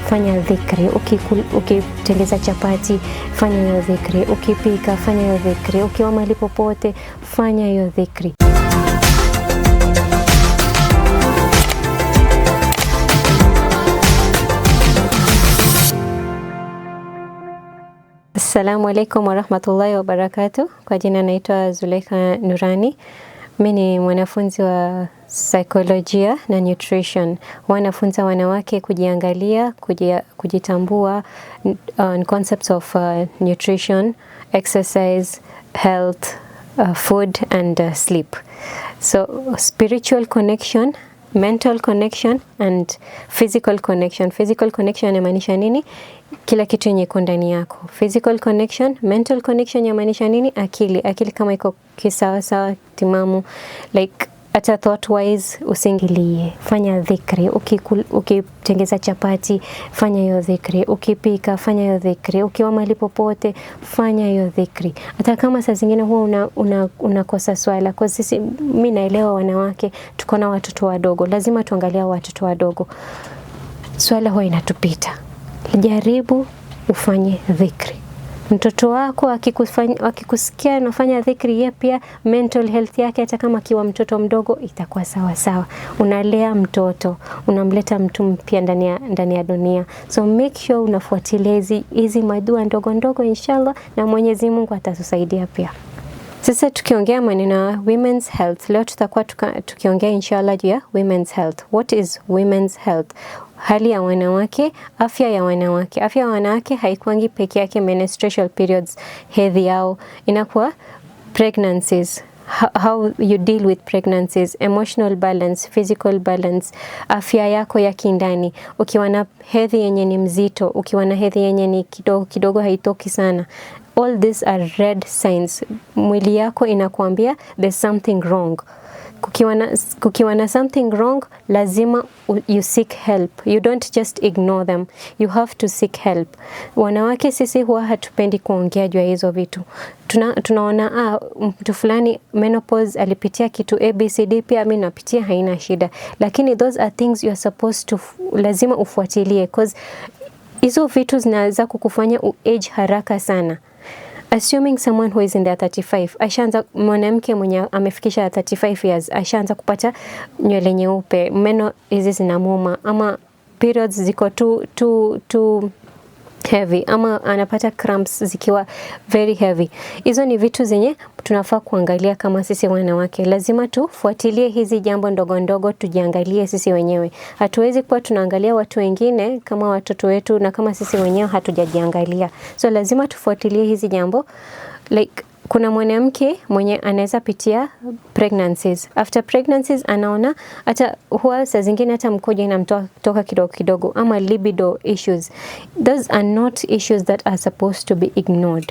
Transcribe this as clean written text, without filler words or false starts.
fanya dhikri. Ukitengeza chapati, fanya hiyo dhikri. Ukipika, fanya hiyo dhikri. Ukiwa mahali popote, fanya hiyo dhikri. Assalamu alaikum warahmatullahi wabarakatuh. Kwa jina naitwa Zulaikha Nurani. Mimi ni mwanafunzi wa saikolojia na nutrition. Wanafunza wanawake kujiangalia, kujitambua, concepts of nutrition, exercise, health, food and sleep. So spiritual connection, mental connection and physical connection. Physical connection inamaanisha nini? Kila kitu yenye iko ndani yako. Physical connection, mental connection inamaanisha nini? Akili kama iko kisawa sawa timamu, like hata thought wise usingilie. Fanya dhikri. Ukitengeza chapati, fanya hiyo dhikri. Ukipika, fanya hiyo dhikri. Ukiwa mahali popote, fanya hiyo dhikri. Hata kama saa zingine huwa unakosa swala, kwa sisi mimi naelewa wanawake tuko na watoto wadogo, lazima tuangalia watoto wadogo. Swala huwa inatupita. Jaribu ufanye dhikri. Mtoto wako akikusikia unafanya dhikri, yeye pia mental health yake hata kama akiwa mtoto mdogo itakuwa sawa sawa. Unalea mtoto, unamleta mtu mpya ndani ya dunia. So make sure unafuatilia hizi madua ndogo ndogo, inshallah, na Mwenyezi Mungu atatusaidia pia. Sasa tukiongea maneno ya women's health, leo tutakuwa tukiongea inshallah juu ya women's health. What is women's health? Hali ya wanawake, afya ya wanawake. Afya ya wanawake haikuangi peke yake menstrual periods, hedhi yao, inakuwa pregnancies, how you deal with pregnancies, emotional balance, physical balance, afya yako ya kindani. Ukiwa na hedhi yenye ni mzito, ukiwa na hedhi yenye ni kidogo haitoki sana, all these are red signs. Mwili yako inakuambia there's something wrong. Kukiwa na something wrong, lazima you seek help. You don't just ignore them. You have to seek help. Wanawake sisi huwa hatupendi kuongea juu ya hizo vitu. Tunaona mtu fulani menopause alipitia kitu ABCD, pia mimi napitia, haina shida. Lakini those are things you are supposed to, lazima ufuatilie, because hizo vitu zinaweza kukufanya age haraka sana. Assuming someone who is in their 35, mwanamke mwenye amefikisha 35 years, ashaanza kupata nywele nyeupe, meno hizi zinamuma, ama periods ziko too heavy, ama anapata cramps zikiwa very heavy. Hizo ni vitu zenye tunafaa kuangalia kama sisi wanawake. Lazima tufuatilie hizi jambo ndogo ndogo, tujiangalie sisi wenyewe. Hatuwezi kuwa tunaangalia watu wengine kama watoto wetu na kama sisi wenyewe hatujajiangalia. So lazima tufuatilie hizi jambo. Like kuna mwanamke mwenye anaweza pitia pregnancies. After pregnancies anaona hata huwa saa zingine hata mkojo inamtoka kidogo, ama libido issues. Those are not issues that are supposed to be ignored.